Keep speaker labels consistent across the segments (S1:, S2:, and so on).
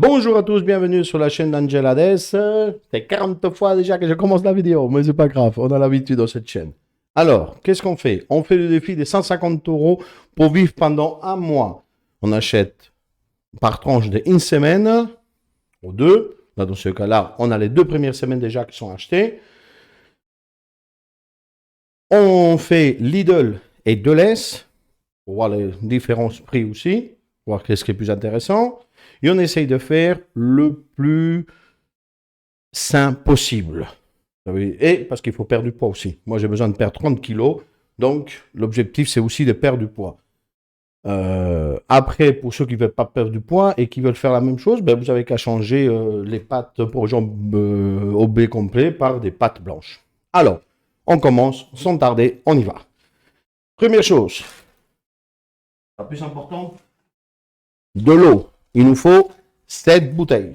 S1: Bonjour à tous, bienvenue sur la chaîne d'Angelades. C'est 40 fois déjà que je commence la vidéo, mais c'est pas grave, on a l'habitude dans cette chaîne. Alors, qu'est-ce qu'on fait? On fait le défi des 150 € pour vivre pendant un mois. On achète par tranche de une semaine ou deux. Là, dans ce cas-là, on a les 2 premières semaines déjà qui sont achetées. On fait Lidl et Deleuze pour voir les différents prix aussi, voir qu'est-ce qui est plus intéressant. Et on essaye de faire le plus sain possible. Et parce qu'il faut perdre du poids aussi. Moi, j'ai besoin de perdre 30 kilos. Donc, l'objectif, c'est aussi de perdre du poids. Après, pour ceux qui ne veulent pas perdre du poids et qui veulent faire la même chose, ben, vous n'avez qu'à changer les pâtes pour jambes au blé complet par des pâtes blanches. Alors, on commence sans tarder, on y va. Première chose, la plus importante, de l'eau. Il nous faut 7 bouteilles.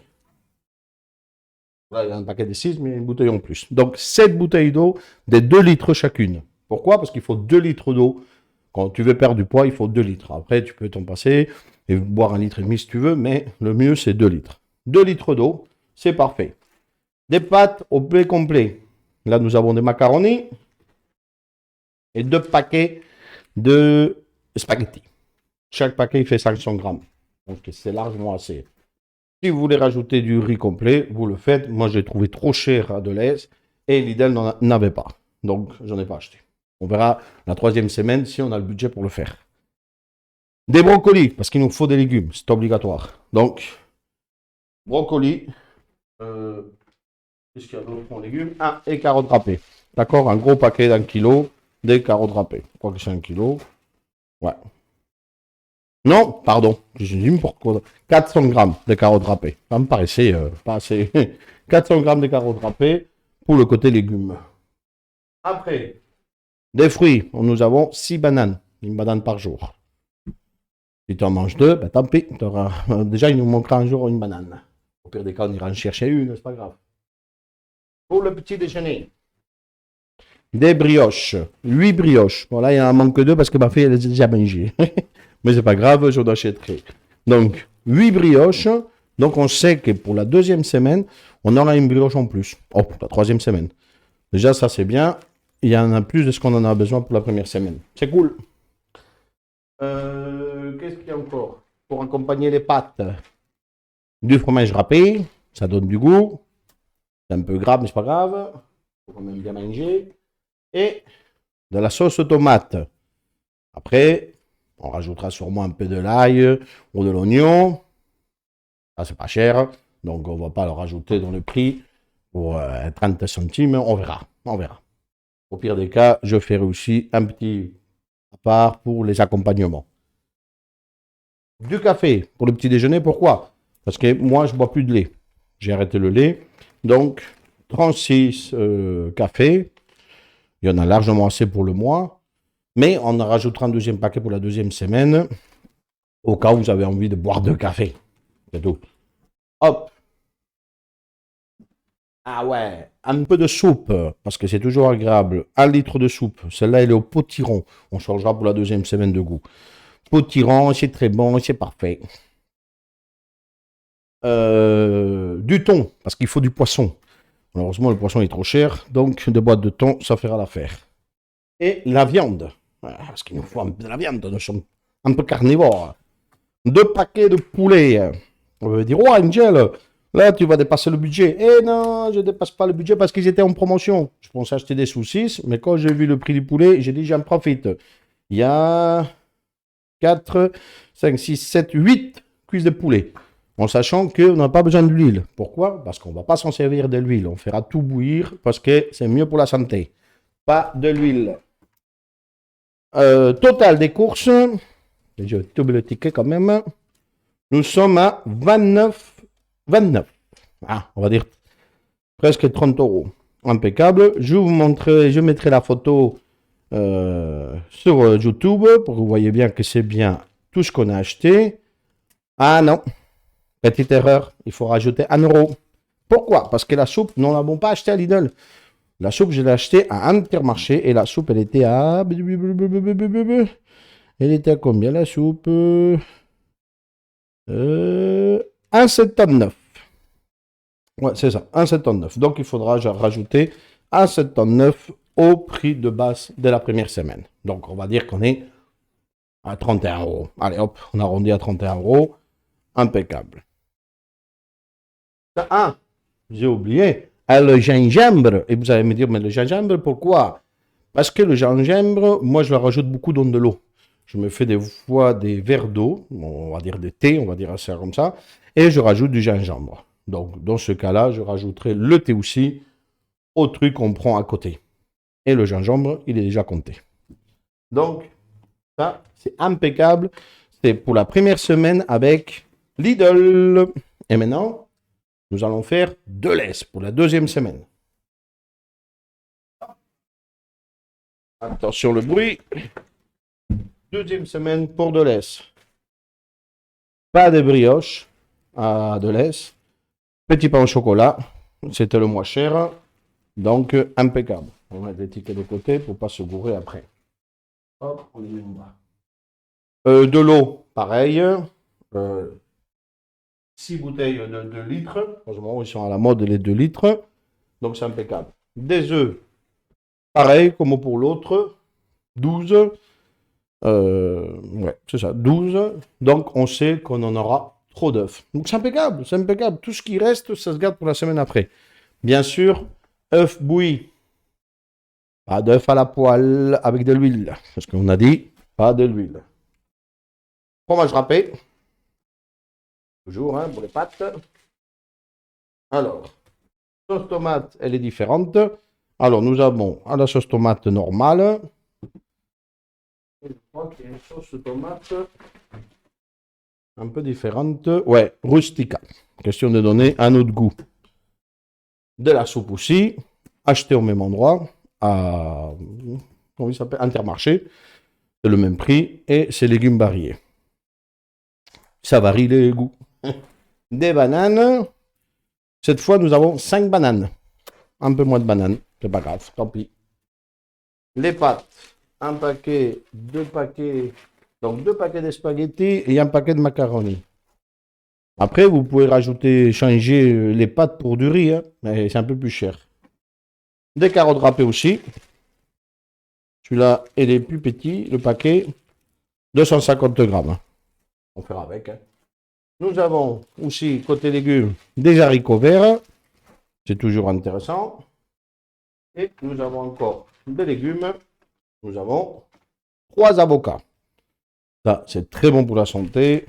S1: Là, il y a un paquet de 6, mais une bouteille en plus. Donc, 7 bouteilles d'eau de 2 litres chacune. Pourquoi? Parce qu'il faut 2 litres d'eau. Quand tu veux perdre du poids, il faut 2 litres. Après, tu peux t'en passer et boire 1,5 litre si tu veux, mais le mieux, c'est 2 litres. 2 litres d'eau, c'est parfait. Des pâtes au blé complet. Là, nous avons des macaronis et 2 paquets de spaghettis. Chaque paquet, il fait 500 grammes. Donc, c'est largement assez. Si vous voulez rajouter du riz complet, vous le faites. Moi, j'ai trouvé trop cher à Deleuze et Lidl n'en avait pas. Donc, j'en ai pas acheté. On verra la 3e semaine si on a le budget pour le faire. Des brocolis, parce qu'il nous faut des légumes. C'est obligatoire. Donc, brocolis. Qu'est-ce qu'il y a d'autre en légumes? Et carottes râpées. D'accord? Un gros paquet d'1 kilo des carottes râpées. Je crois que c'est 1 kilo. Ouais. Non, pardon, je dis pourquoi. 400 grammes de carottes râpées. Ça me paraissait pas assez. 400 grammes de carottes râpées pour le côté légumes. Après, des fruits. Nous avons 6 bananes. Une banane par jour. Si tu en manges 2, ben tant pis. Déjà, il nous manquera un jour une banane. Au pire des cas, on ira en chercher une, c'est pas grave. Pour le petit déjeuner, des brioches. 8 brioches. Bon, là, il en manque 2 parce que ma fille, elle les a déjà mangées. Mais c'est pas grave, j'en achèterai. Donc, 8 brioches. Donc, on sait que pour la 2e semaine, on aura une brioche en plus. Oh, pour la 3e semaine. Déjà, ça, c'est bien. Il y en a plus de ce qu'on en a besoin pour la 1re semaine. C'est cool. Qu'est-ce qu'il y a encore? Pour accompagner les pâtes, du fromage râpé. Ça donne du goût. C'est un peu gras, mais c'est pas grave. Il faut quand même bien manger. Et de la sauce tomate. Après, on rajoutera sûrement un peu de l'ail ou de l'oignon. Ça, c'est pas cher. Donc, on ne va pas le rajouter dans le prix pour 30 centimes. On verra. On verra. Au pire des cas, je ferai aussi un petit à part pour les accompagnements. Du café pour le petit déjeuner. Pourquoi? Parce que moi, je ne bois plus de lait. J'ai arrêté le lait. Donc, 36 cafés. Il y en a largement assez pour le mois. Mais on en rajoutera un 2e paquet pour la 2e semaine, au cas où vous avez envie de boire 2 cafés. C'est tout. Hop. Ah ouais, un peu de soupe, parce que c'est toujours agréable. 1 litre de soupe. Celle-là, elle est au potiron. On changera pour la 2e semaine de goût. Potiron, c'est très bon, c'est parfait. Du thon, parce qu'il faut du poisson. Malheureusement, le poisson est trop cher, donc 2 boîtes de thon, ça fera l'affaire. Et la viande. Parce qu'il nous faut de la viande, nous sommes un peu carnivores. 2 paquets de poulet. On va dire, oh Angel, là tu vas dépasser le budget. Eh non, je ne dépasse pas le budget parce qu'ils étaient en promotion. Je pensais acheter des saucisses, mais quand j'ai vu le prix du poulet, j'ai dit j'en profite. Il y a 4, 5, 6, 7, 8 cuisses de poulet. En sachant qu'on n'a pas besoin d'huile. Pourquoi? Parce qu'on ne va pas s'en servir de l'huile. On fera tout bouillir parce que c'est mieux pour la santé. Pas de l'huile. Total des courses, je double le ticket quand même, nous sommes à 29, on va dire presque 30 €. Impeccable. Je vous montrerai, je mettrai la photo sur YouTube pour que vous voyez bien que c'est bien tout ce qu'on a acheté. Ah non, petite erreur, il faut rajouter 1 €. Pourquoi? Parce que la soupe, nous ne l'avons pas achetée à Lidl. La soupe, je l'ai achetée à Intermarché et la soupe, elle était à... Elle était à combien la soupe? 1,79. Ouais, c'est ça, 1,79. Donc, il faudra rajouter 1,79 au prix de base de la première semaine. Donc, on va dire qu'on est à 31 euros. Allez, hop, on arrondit à 31 euros. Impeccable. Ah, j'ai oublié. Le gingembre. Et vous allez me dire, mais le gingembre, pourquoi? Parce que le gingembre, moi, je le rajoute beaucoup dans de l'eau. Je me fais des fois des verres d'eau, on va dire des thés, on va dire ça comme ça, et je rajoute du gingembre. Donc, dans ce cas-là, je rajouterai le thé aussi au truc qu'on prend à côté. Et le gingembre, il est déjà compté. Donc, ça, c'est impeccable. C'est pour la première semaine avec Lidl. Et maintenant, nous allons faire Delhaize pour la deuxième semaine. Attention le bruit. Deuxième semaine pour Delhaize. Pas de brioche à Delhaize. Petit pain au chocolat. C'était le moins cher. Donc, impeccable. On va mettre les tickets de côté pour ne pas se gourer après. Hop, on les met en bas. De l'eau, pareil. 6 bouteilles de 2 litres. Franchement, ils sont à la mode les 2 litres. Donc, c'est impeccable. Des œufs, pareil comme pour l'autre. 12. Ouais, c'est ça, 12. Donc, on sait qu'on en aura trop d'œufs. Donc, c'est impeccable, c'est impeccable. Tout ce qui reste, ça se garde pour la semaine après. Bien sûr, œufs bouillis. Pas d'œufs à la poêle avec de l'huile. Parce qu'on a dit, pas de l'huile. Fromage râpé. Toujours, hein, pour les pâtes. Alors, sauce tomate, elle est différente. Alors, nous avons la sauce tomate normale. Je crois qu'il y a une sauce tomate un peu différente. Ouais, rustica. Question de donner un autre goût. De la soupe aussi, achetée au même endroit, à comment il s'appelle, Intermarché. C'est le même prix et c'est légumes variés. Ça varie les goûts. Des bananes. Cette fois, nous avons 5 bananes. Un peu moins de bananes. C'est pas grave, tant pis. Les pâtes. Un paquet, 2 paquets. Donc 2 paquets de spaghettis et un paquet de macaroni. Après, vous pouvez rajouter, changer les pâtes pour du riz, hein, mais c'est un peu plus cher. Des carottes râpées aussi. Celui-là, il est plus petit, le paquet. 250 grammes. On fera avec. Hein. Nous avons aussi, côté légumes, des haricots verts. C'est toujours intéressant. Et nous avons encore des légumes. Nous avons 3 avocats. Ça, c'est très bon pour la santé.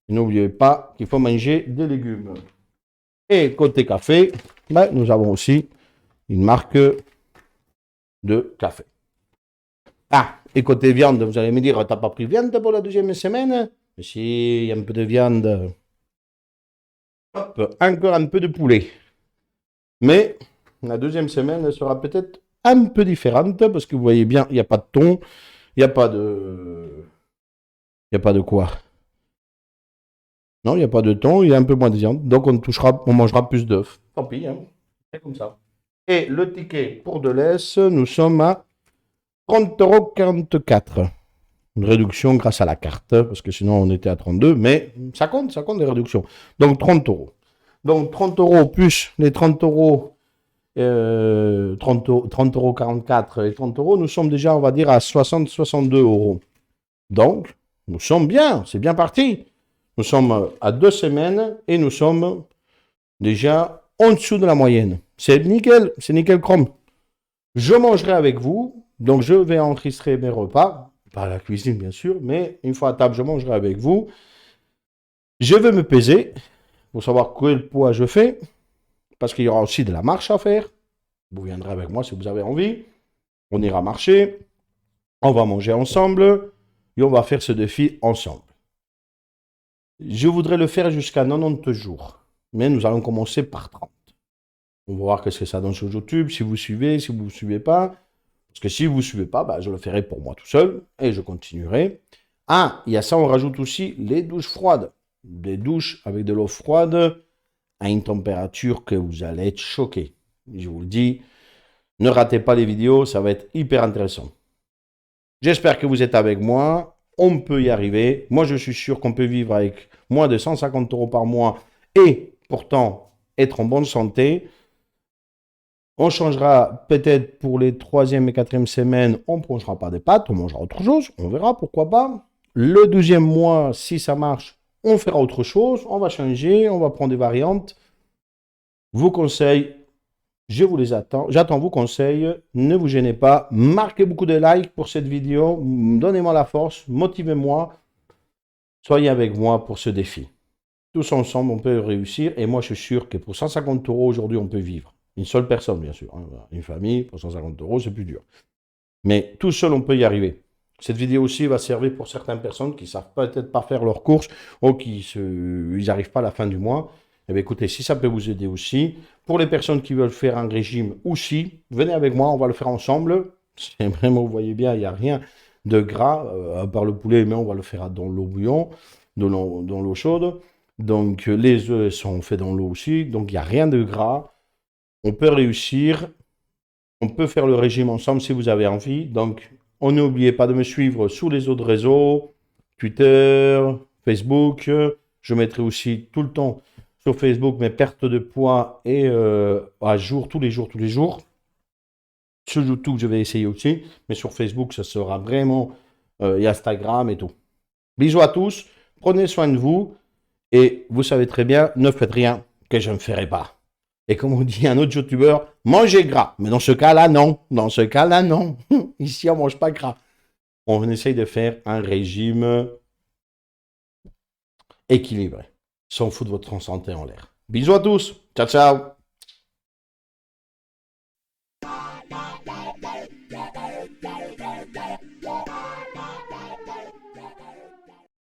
S1: N'oubliez pas qu'il faut manger des légumes. Et côté café, ben, nous avons aussi une marque de café. Ah, et côté viande, vous allez me dire, t'as pas pris de viande pour la deuxième semaine? Mais si, il y a un peu de viande. Hop, encore un peu de poulet. Mais la deuxième semaine sera peut-être un peu différente parce que vous voyez bien, il n'y a pas de thon, il n'y a pas de... Il n'y a pas de quoi? Non, il n'y a pas de thon, il y a un peu moins de viande. Donc on mangera plus d'œufs. Tant pis, hein. C'est comme ça. Et le ticket pour Delhaize, nous sommes à 30,44 €. Une réduction grâce à la carte, parce que sinon on était à 32, mais ça compte les réductions. Donc 30 €. Donc 30 € plus les 30 €, 30,44 € et 30 €, nous sommes déjà, on va dire, à 62 €. Donc, nous sommes bien, c'est bien parti. Nous sommes à 2 semaines et nous sommes déjà en dessous de la moyenne. C'est nickel chrome. Je mangerai avec vous, donc je vais enregistrer mes repas, pas à la cuisine bien sûr, mais une fois à table, je mangerai avec vous. Je vais me peser pour savoir quel poids je fais, parce qu'il y aura aussi de la marche à faire. Vous viendrez avec moi si vous avez envie. On ira marcher, on va manger ensemble et on va faire ce défi ensemble. Je voudrais le faire jusqu'à 90 jours, mais nous allons commencer par 30. On va voir qu'est-ce que ça donne sur YouTube, si vous suivez, si vous ne suivez pas. Parce que si vous ne suivez pas, bah, je le ferai pour moi tout seul et je continuerai. Ah, il y a ça, on rajoute aussi les douches froides. Des douches avec de l'eau froide à une température que vous allez être choqués. Je vous le dis, ne ratez pas les vidéos, ça va être hyper intéressant. J'espère que vous êtes avec moi. On peut y arriver. Moi, je suis sûr qu'on peut vivre avec moins de 150 € par mois et pourtant être en bonne santé. On changera peut-être pour les 3e et 4e semaines, on ne mangera pas des pâtes, on mangera autre chose, on verra, pourquoi pas. Le 12e mois, si ça marche, on fera autre chose, on va changer, on va prendre des variantes. Vos conseils, je vous les attends. J'attends vos conseils, ne vous gênez pas. Marquez beaucoup de likes pour cette vidéo, donnez-moi la force, motivez-moi. Soyez avec moi pour ce défi. Tous ensemble, on peut réussir. Et moi, je suis sûr que pour 150 € aujourd'hui, on peut vivre. Une seule personne, bien sûr. Une famille, pour 150 €, c'est plus dur. Mais tout seul, on peut y arriver. Cette vidéo aussi va servir pour certaines personnes qui ne savent peut-être pas faire leurs courses ou qui n'arrivent pas à la fin du mois. Eh bien, écoutez, si ça peut vous aider aussi. Pour les personnes qui veulent faire un régime aussi, venez avec moi, on va le faire ensemble. C'est vraiment, vous voyez bien, il n'y a rien de gras, à part le poulet, mais on va le faire dans l'eau bouillon, dans l'eau chaude. Donc, les œufs sont faits dans l'eau aussi, donc il n'y a rien de gras. On peut réussir, on peut faire le régime ensemble si vous avez envie. Donc, n'oubliez pas de me suivre sur les autres réseaux, Twitter, Facebook. Je mettrai aussi tout le temps sur Facebook mes pertes de poids et à jour, tous les jours. Sur YouTube, je vais essayer aussi, mais sur Facebook, ça sera vraiment, et Instagram et tout. Bisous à tous, prenez soin de vous. Et vous savez très bien, ne faites rien que je ne ferai pas. Et comme on dit un autre youtubeur, mangez gras. Mais dans ce cas-là, non. Dans ce cas-là, non. Ici, on ne mange pas gras. On essaye de faire un régime équilibré, sans foutre votre santé en l'air. Bisous à tous. Ciao, ciao.